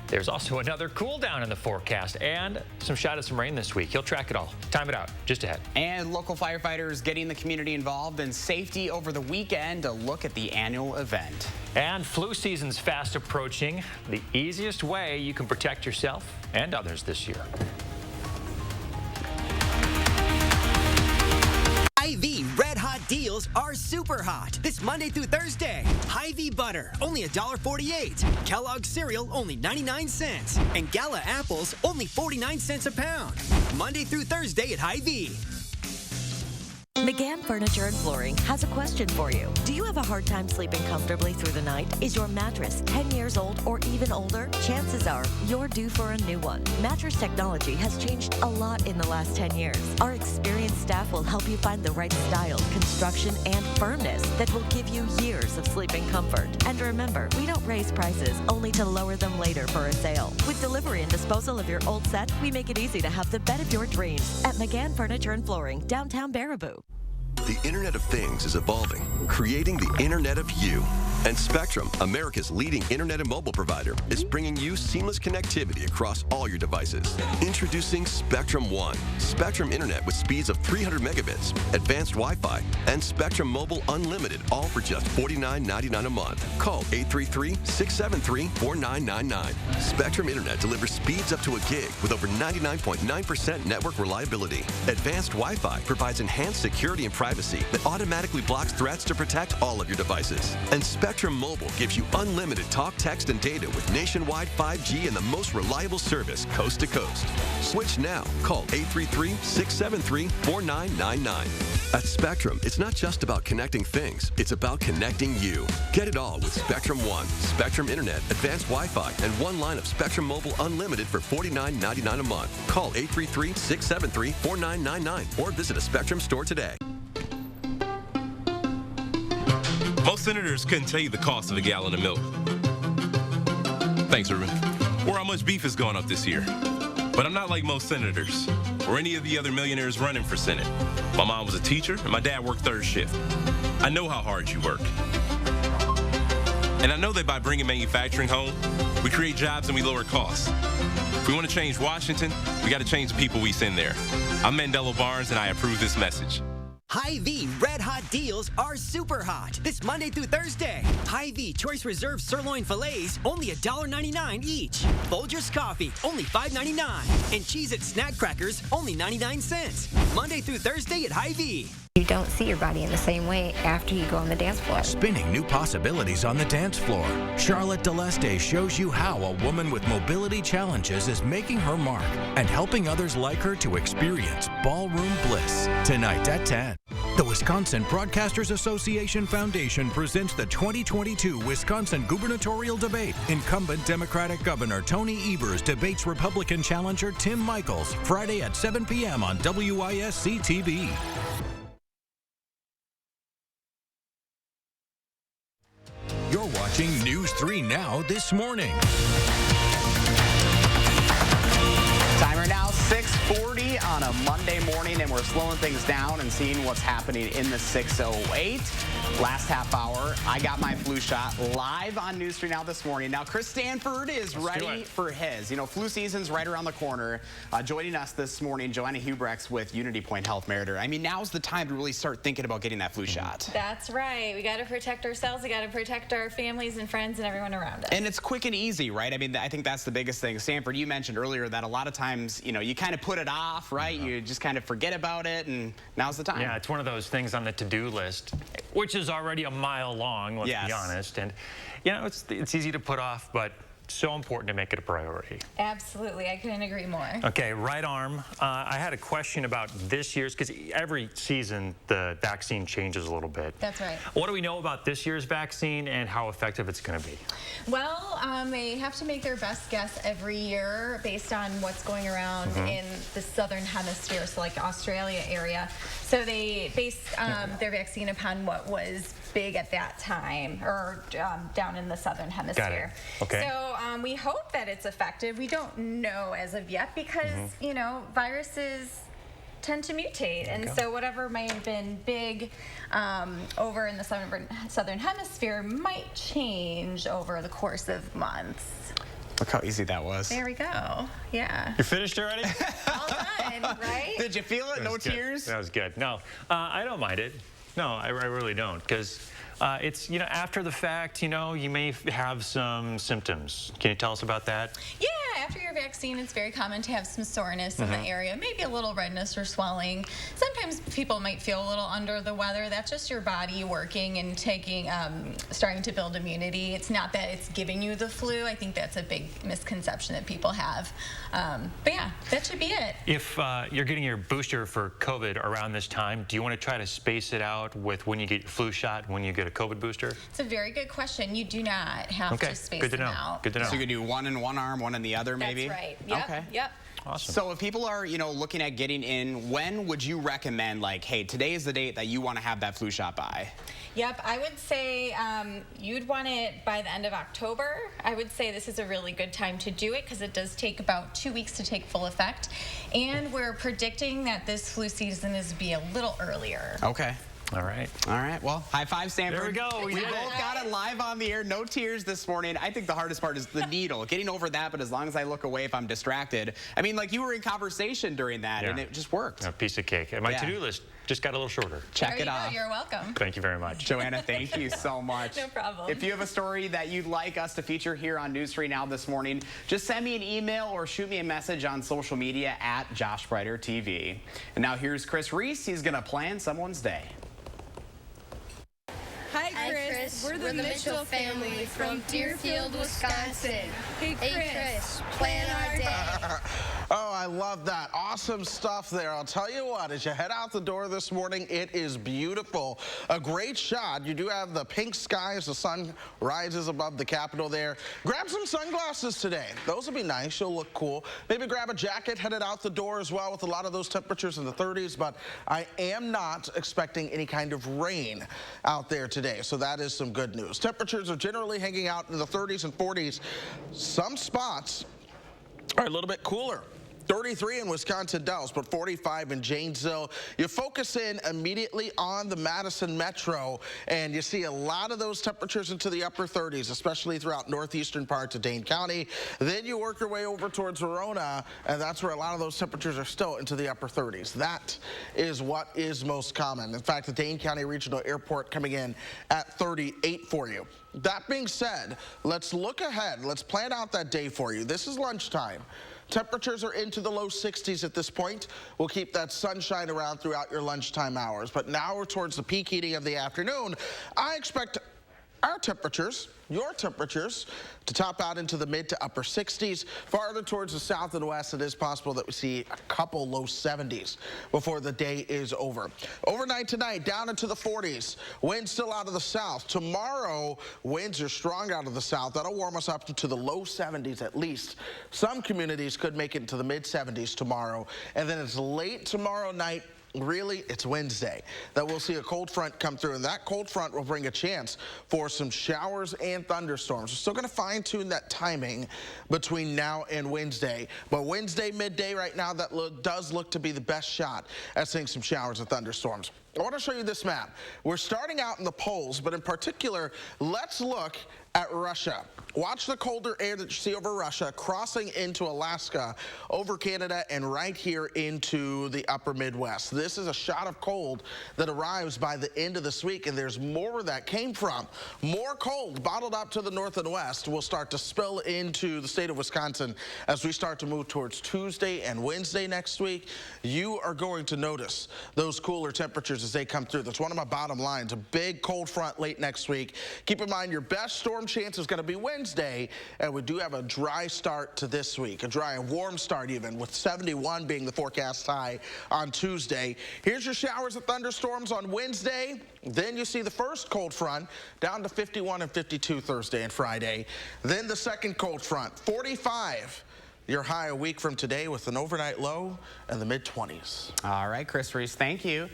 There's also another cool down in the forecast and some shot of some rain this week. He'll track it all. Time it out just ahead. And local firefighters getting the community involved in safety over the weekend to look at the annual event. And flu season's fast approaching. The easiest way you can protect yourself and others this year. Hy-Vee Red Hot deals are super hot this Monday through Thursday. Hy-Vee butter, only $1.48. Kellogg's cereal, only 99 cents. And Gala apples, only 49 cents a pound. Monday through Thursday at Hy-Vee. McGann Furniture and Flooring has a question for you. Do you have a hard time sleeping comfortably through the night? Is your mattress 10 years old or even older? Chances are you're due for a new one. Mattress technology has changed a lot in the last 10 years. Our experienced staff will help you find the right style, construction, and firmness that will give you years of sleeping comfort. And remember, we don't raise prices, only to lower them later for a sale. With delivery and disposal of your old set, we make it easy to have the bed of your dreams at McGann Furniture and Flooring, downtown Baraboo. The Internet of Things is evolving, creating the Internet of You. And Spectrum, America's leading internet and mobile provider, is bringing you seamless connectivity across all your devices. Introducing Spectrum One, Spectrum Internet with speeds of 300 megabits, advanced Wi-Fi, and Spectrum Mobile Unlimited, all for just $49.99 a month. Call 833-673-4999. Spectrum Internet delivers speeds up to a gig with over 99.9% network reliability. Advanced Wi-Fi provides enhanced security and privacy that automatically blocks threats to protect all of your devices. And Spectrum Spectrum Mobile gives you unlimited talk, text, and data with nationwide 5G and the most reliable service coast to coast. Switch now. Call 833-673-4999. At Spectrum, it's not just about connecting things, it's about connecting you. Get it all with Spectrum One, Spectrum Internet, Advanced Wi-Fi, and one line of Spectrum Mobile Unlimited for $49.99 a month. Call 833-673-4999 or visit a Spectrum store today. Most senators couldn't tell you the cost of a gallon of milk. Thanks, Ruben. Or how much beef has gone up this year. But I'm not like most senators or any of the other millionaires running for Senate. My mom was a teacher and my dad worked third shift. I know how hard you work. And I know that by bringing manufacturing home, we create jobs and we lower costs. If we want to change Washington, we got to change the people we send there. I'm Mandela Barnes and I approve this message. Hy-Vee Red Hot deals are super hot this Monday through Thursday. Hy-Vee Choice Reserve Sirloin Fillets, only $1.99 each. Folgers Coffee, only $5.99. And Cheez-It Snack Crackers, only 99 cents. Monday through Thursday at Hy-Vee. You don't see your body in the same way after you go on the dance floor. Spinning new possibilities on the dance floor. Charlotte Deleste shows you how a woman with mobility challenges is making her mark and helping others like her to experience ballroom bliss. Tonight at 10. The Wisconsin Broadcasters Association Foundation presents the 2022 Wisconsin gubernatorial debate. Incumbent Democratic Governor Tony Evers debates Republican challenger Tim Michels Friday at 7 p.m. on WISC-TV. You're watching News 3 Now this morning. Timer now 6:40 on a Monday morning, and we're slowing things down and seeing what's happening in the 6:08. Last half hour, I got my flu shot live on News 3 Now this morning. Now, Chris Stanford is ready for his. You know, flu season's right around the corner. Joining us this morning, Joanna Hubrechts with Unity Point Health Meritor. I mean, now's the time to really start thinking about getting that flu shot. That's right. We got to protect ourselves. We got to protect our families and friends and everyone around us. And it's quick and easy, right? I mean, I think that's the biggest thing. Stanford, you mentioned earlier that a lot of times, you know, you kind of put it off, right? You just kind of forget about it, and now's the time. Yeah, it's one of those things on the to-do list, which is already a mile long, let's be honest. And, you know, it's easy to put off, but so important to make it a priority. Absolutely. I couldn't agree more. Okay, right arm. I had a question about this year's, because every season the vaccine changes a little bit. That's right. What do we know about this year's vaccine and how effective it's going to be? Well, they have to make their best guess every year based on what's going around in the southern hemisphere, so like the Australia area. So they base their vaccine upon what was big at that time, or down in the southern hemisphere. Got it. Okay. So we hope that it's effective. We don't know as of yet because, you know, viruses tend to mutate. And so whatever might have been big over in the southern hemisphere might change over the course of months. Look how easy that was. There we go. Yeah. You finished already? All done, right? Did you feel it? No tears? That was good. No, I don't mind it. No, I really don't, because it's, you know, after the fact, you know, you may have some symptoms. Can you tell us about that? Yeah, after your vaccine, it's very common to have some soreness in the area, maybe a little redness or swelling. Sometimes people might feel a little under the weather. That's just your body working and taking, starting to build immunity. It's not that it's giving you the flu. I think that's a big misconception that people have. But yeah, that should be it. If you're getting your booster for COVID around this time, do you want to try to space it out with when you get your flu shot and when you get a COVID booster? It's a very good question. You do not have to space them out. Good to know. So you could do one in one arm, one in the other, maybe? That's right. Yep. Okay. Yep. Awesome. So if people are, you know, looking at getting in, when would you recommend, like, hey, today is the date that you want to have that flu shot by? Yep, I would say you'd want it by the end of October. I would say this is a really good time to do it because it does take about 2 weeks to take full effect. And we're predicting that this flu season is be a little earlier. Okay. All right. All right. Well, high five, Stanford. There we go. We both got it live on the air. No tears this morning. I think the hardest part is the needle. Getting over that, but as long as I look away if I'm distracted. I mean, like, you were in conversation during that, and it just worked. A piece of cake. And my to-do list just got a little shorter. Check it off. You're welcome. Thank you very much. Joanna, thank you so much. No problem. If you have a story that you'd like us to feature here on News 3 Now this morning, just send me an email or shoot me a message on social media at Josh Brighter TV. And now here's Chris Reese. He's going to plan someone's day. Hi, Chris. Chris. We're the Mitchell family from Deerfield, Wisconsin. Hey, Chris, plan our day. Oh, I love that. Awesome stuff there. I'll tell you what, as you head out the door this morning, it is beautiful. A great shot. You do have the pink sky as the sun rises above the Capitol there. Grab some sunglasses today. Those will be nice. You'll look cool. Maybe grab a jacket headed out the door as well with a lot of those temperatures in the 30s, but I am not expecting any kind of rain out there today, so that is some good news. Temperatures are generally hanging out in the 30s and 40s. Some spots are a little bit cooler. 33 in Wisconsin Dells, but 45 in Janesville. You focus in immediately on the Madison Metro, and you see a lot of those temperatures into the upper 30s, especially throughout northeastern parts of Dane County. Then you work your way over towards Verona, and that's where a lot of those temperatures are still into the upper 30s. That is what is most common. In fact, the Dane County Regional Airport coming in at 38 for you. That being said, let's look ahead. Let's plan out that day for you. This is lunchtime. Temperatures are into the low 60s at this point. We'll keep that sunshine around throughout your lunchtime hours. But now we're towards the peak heating of the afternoon. I expect our temperatures, your temperatures, to top out into the mid to upper 60s. Farther towards the south and west, it is possible that we see a couple low 70s before the day is over. Overnight tonight, down into the 40s. Winds still out of the south. Tomorrow, winds are strong out of the south. That'll warm us up to the low 70s at least. Some communities could make it into the mid 70s tomorrow. And then it's late tomorrow night. Really, it's Wednesday that we'll see a cold front come through, and that cold front will bring a chance for some showers and thunderstorms. We're still going to fine-tune that timing between now and Wednesday, but Wednesday midday right now, that does look to be the best shot at seeing some showers and thunderstorms. I want to show you this map. We're starting out in the poles, but in particular, let's look at Russia. Watch the colder air that you see over Russia crossing into Alaska, over Canada, and right here into the upper Midwest. This is a shot of cold that arrives by the end of this week, and there's more where that came from. More cold bottled up to the north and west will start to spill into the state of Wisconsin as we start to move towards Tuesday and Wednesday next week. You are going to notice those cooler temperatures as they come through. That's one of my bottom lines, a big cold front late next week. Keep in mind your best storm chance is going to be Wednesday, and we do have a dry start to this week, a dry and warm start even, with 71 being the forecast high on Tuesday. Here's your showers and thunderstorms on Wednesday. Then you see the first cold front down to 51 and 52 Thursday and Friday. Then the second cold front, 45. Your high a week from today with an overnight low in the mid-20s. All right, Chris Reese, thank you.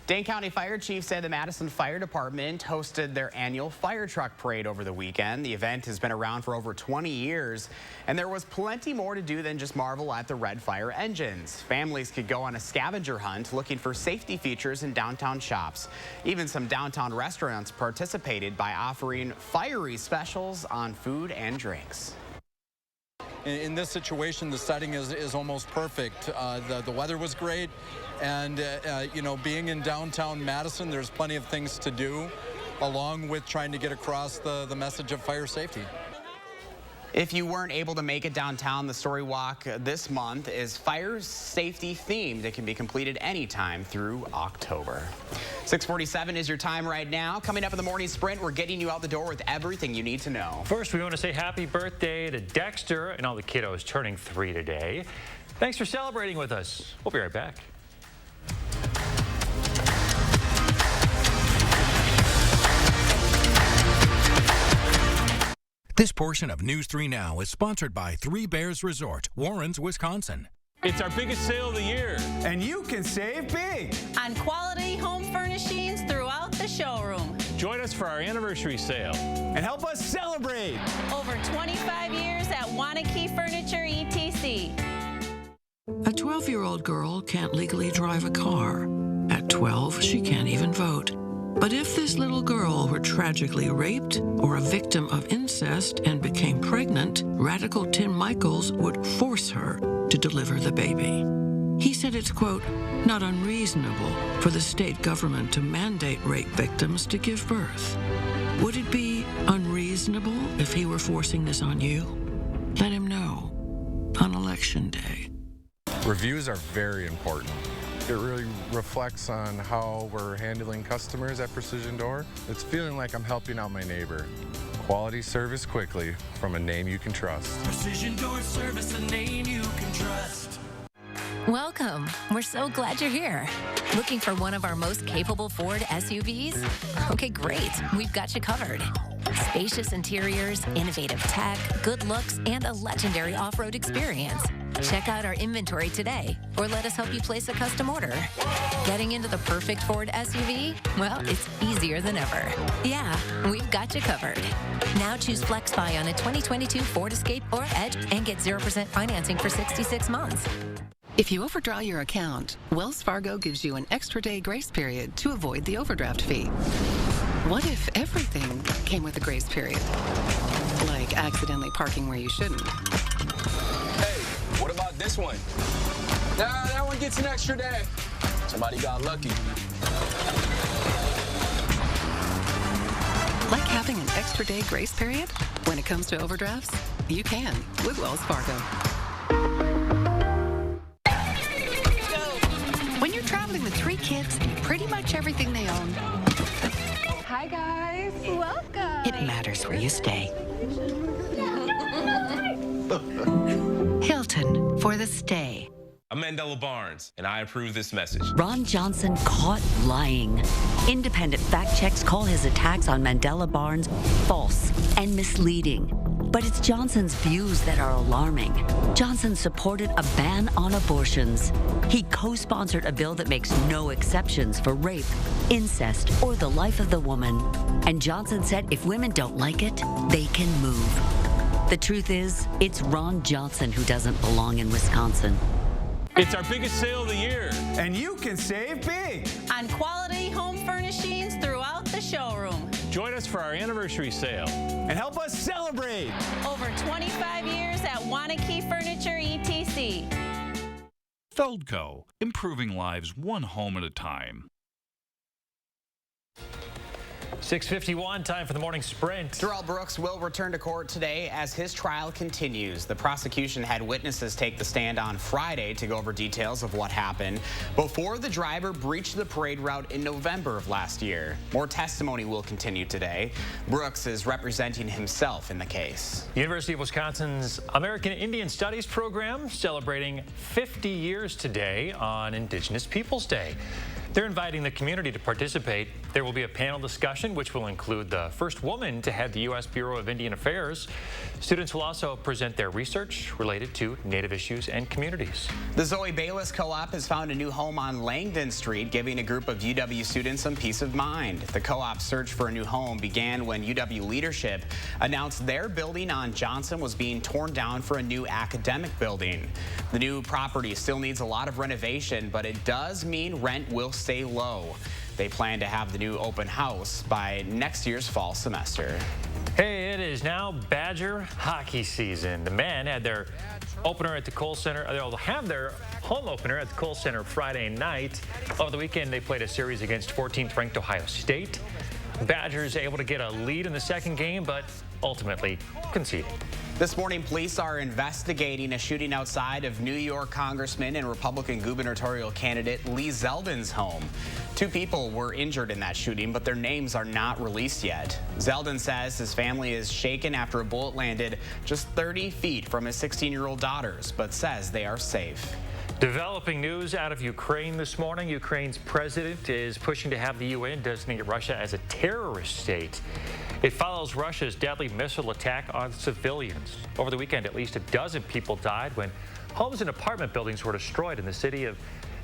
Dane County Fire Chief said the Madison Fire Department hosted their annual fire truck parade over the weekend. The event has been around for over 20 years, and there was plenty more to do than just marvel at the red fire engines. Families could go on a scavenger hunt looking for safety features in downtown shops. Even some downtown restaurants participated by offering fiery specials on food and drinks. In this situation, the setting is almost perfect. The weather was great, and you know, being in downtown Madison, there's plenty of things to do, along with trying to get across the message of fire safety. If you weren't able to make it downtown, the Story Walk this month is fire safety themed. It can be completed anytime through October. 6:47 is your time right now. Coming up in the morning sprint, we're getting you out the door with everything you need to know. First, we want to say happy birthday to Dexter and all the kiddos turning 3 today. Thanks for celebrating with us. We'll be right back. This portion of News 3 Now is sponsored by Three Bears Resort, Warrens, Wisconsin. It's our biggest sale of the year. And you can save big on quality home furnishings throughout the showroom. Join us for our anniversary sale. And help us celebrate. Over 25 years at Wanakee Furniture, ETC. A 12-year-old girl can't legally drive a car. At 12, she can't even vote. But if this little girl were tragically raped or a victim of incest and became pregnant, radical Tim Michaels would force her to deliver the baby. He said it's, quote, not unreasonable for the state government to mandate rape victims to give birth. Would it be unreasonable if he were forcing this on you? Let him know on Election Day. Reviews are very important. It really reflects on how we're handling customers at Precision Door. It's feeling like I'm helping out my neighbor. Quality service quickly from a name you can trust. Precision Door Service, a name you can trust. Welcome. We're so glad you're here. Looking for one of our most capable Ford SUVs? Okay, great. We've got you covered. Spacious interiors, innovative tech, good looks, and a legendary off-road experience. Check out our inventory today, or let us help you place a custom order. Getting into the perfect Ford SUV? Well, it's easier than ever. Yeah, we've got you covered. Now choose FlexBuy on a 2022 Ford Escape or Edge and get 0% financing for 66 months. If you overdraw your account, Wells Fargo gives you an extra day grace period to avoid the overdraft fee. What if everything came with a grace period? Like accidentally parking where you shouldn't. Hey, what about this one? Nah, that one gets an extra day. Somebody got lucky. Like having an extra day grace period? When it comes to overdrafts, you can with Wells Fargo. When you're traveling with 3 kids and pretty much everything they own, hi guys, welcome. It matters where you stay. Hilton for the stay. I'm Mandela Barnes, and I approve this message. Ron Johnson caught lying. Independent fact checks call his attacks on Mandela Barnes false and misleading. But it's Johnson's views that are alarming. Johnson supported a ban on abortions. He co-sponsored a bill that makes no exceptions for rape, incest, or the life of the woman. And Johnson said if women don't like it, they can move. The truth is, it's Ron Johnson who doesn't belong in Wisconsin. It's our biggest sale of the year. And you can save big on quality home furnishings throughout the showroom. Join us for our anniversary sale. And help us celebrate. Over 25 years at Wanakee Furniture, ETC. Feldco, improving lives one home at a time. 6:51, time for the morning sprint. Darrell Brooks will return to court today as his trial continues. The prosecution had witnesses take the stand on Friday to go over details of what happened before the driver breached the parade route in November of last year. More testimony will continue today. Brooks is representing himself in the case. University of Wisconsin's American Indian Studies program celebrating 50 years today on Indigenous Peoples Day. They're inviting the community to participate. There will be a panel discussion, which will include the first woman to head the U.S. Bureau of Indian Affairs. Students will also present their research related to Native issues and communities. The Zoe Bayless Co-op has found a new home on Langdon Street, giving a group of UW students some peace of mind. The co-op's search for a new home began when UW leadership announced their building on Johnson was being torn down for a new academic building. The new property still needs a lot of renovation, but it does mean rent will stay low. They plan to have the new open house by next year's fall semester. Hey, it is now Badger hockey season. The men had their opener at the Kohl Center. They'll have their home opener at the Kohl Center Friday night. Over the weekend, they played a series against 14th ranked Ohio State. Badgers able to get a lead in the second game, but ultimately conceded. This morning, police are investigating a shooting outside of New York Congressman and Republican gubernatorial candidate Lee Zeldin's home. 2 people were injured in that shooting, but their names are not released yet. Zeldin says his family is shaken after a bullet landed just 30 feet from his 16-year-old daughters, but says they are safe. Developing news out of Ukraine this morning. Ukraine's president is pushing to have the UN designate Russia as a terrorist state. It follows Russia's deadly missile attack on civilians. Over the weekend, at least a dozen people died when homes and apartment buildings were destroyed in the city of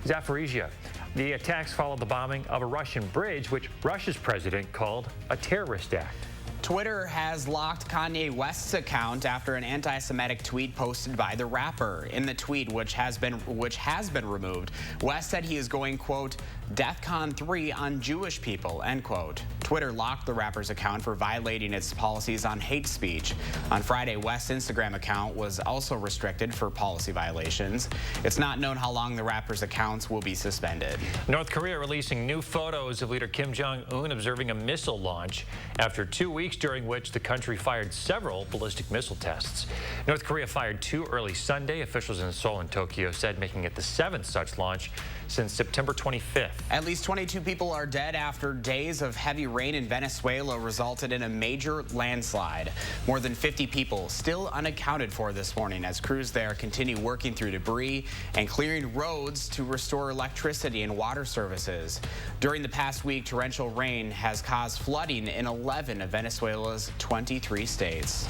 Zaporizhia. The attacks followed the bombing of a Russian bridge, which Russia's president called a terrorist act. Twitter has locked Kanye West's account after an anti-Semitic tweet posted by the rapper. In the tweet, which has been removed, West said he is going, quote, DEFCON 3 on Jewish people, end quote. Twitter locked the rapper's account for violating its policies on hate speech. On Friday, West's Instagram account was also restricted for policy violations. It's not known how long the rapper's accounts will be suspended. North Korea releasing new photos of leader Kim Jong-Un observing a missile launch after 2 weeks during which the country fired several ballistic missile tests. North Korea fired 2 early Sunday, officials in Seoul and Tokyo said, making it the 7th such launch since September 25th. At least 22 people are dead after days of heavy rain in Venezuela resulted in a major landslide. More than 50 people still unaccounted for this morning as crews there continue working through debris and clearing roads to restore electricity and water services. During the past week, torrential rain has caused flooding in 11 of Venezuela's 23 states.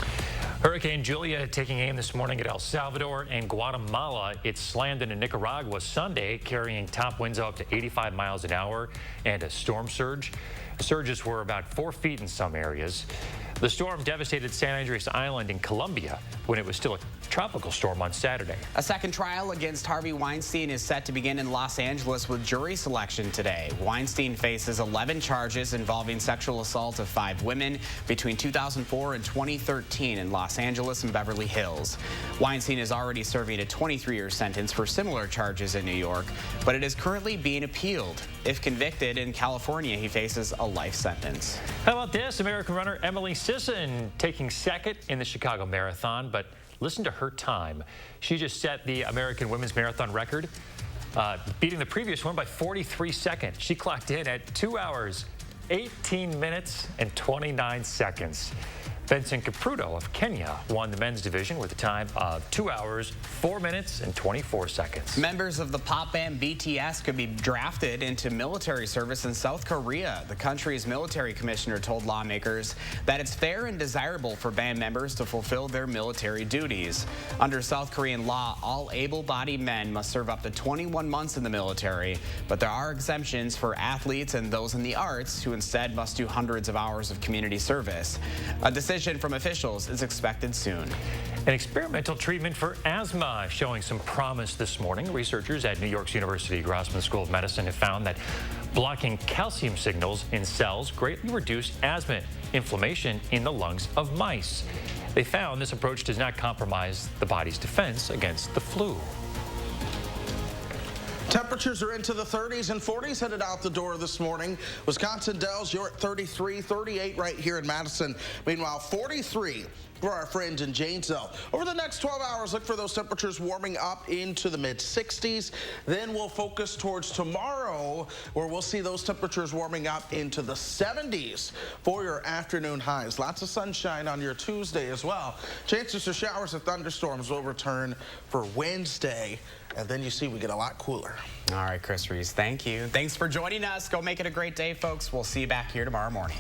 Hurricane Julia taking aim this morning at El Salvador and Guatemala. It slammed into Nicaragua Sunday, carrying top winds up to 85 miles an hour and a storm surge. Surges were about 4 feet in some areas. The storm devastated San Andreas Island in Colombia when it was still a tropical storm on Saturday. A second trial against Harvey Weinstein is set to begin in Los Angeles with jury selection today. Weinstein faces 11 charges involving sexual assault of 5 women between 2004 and 2013 in Los Angeles and Beverly Hills. Weinstein is already serving a 23-year sentence for similar charges in New York, but it is currently being appealed. If convicted in California, he faces a life sentence. How about this? American runner Emily Sisson taking second in the Chicago Marathon, but listen to her time. She just set the American women's marathon record, beating the previous one by 43 seconds. She clocked in at 2 hours, 18 minutes, and 29 seconds. Benson Kipruto of Kenya won the men's division with a time of 2 hours, 4 minutes, and 24 seconds. Members of the pop band BTS could be drafted into military service in South Korea. The country's military commissioner told lawmakers that it's fair and desirable for band members to fulfill their military duties. Under South Korean law, all able-bodied men must serve up to 21 months in the military, but there are exemptions for athletes and those in the arts who instead must do hundreds of hours of community service. A decision from officials is expected soon. An experimental treatment for asthma showing some promise this morning. Researchers at New York's University Grossman School of Medicine have found that blocking calcium signals in cells greatly reduce asthma inflammation in the lungs of mice. They found this approach does not compromise the body's defense against the flu. Temperatures are into the 30s and 40s headed out the door this morning. Wisconsin Dells, you're at 33, 38 right here in Madison. Meanwhile, 43 for our friends in Janesville. Over the next 12 hours, look for those temperatures warming up into the mid-60s. Then we'll focus towards tomorrow, where we'll see those temperatures warming up into the 70s for your afternoon highs. Lots of sunshine on your Tuesday as well. Chances for showers and thunderstorms will return for Wednesday. And then you see we get a lot cooler. All right, Chris Reese, thank you. Thanks for joining us. Go make it a great day, folks. We'll see you back here tomorrow morning.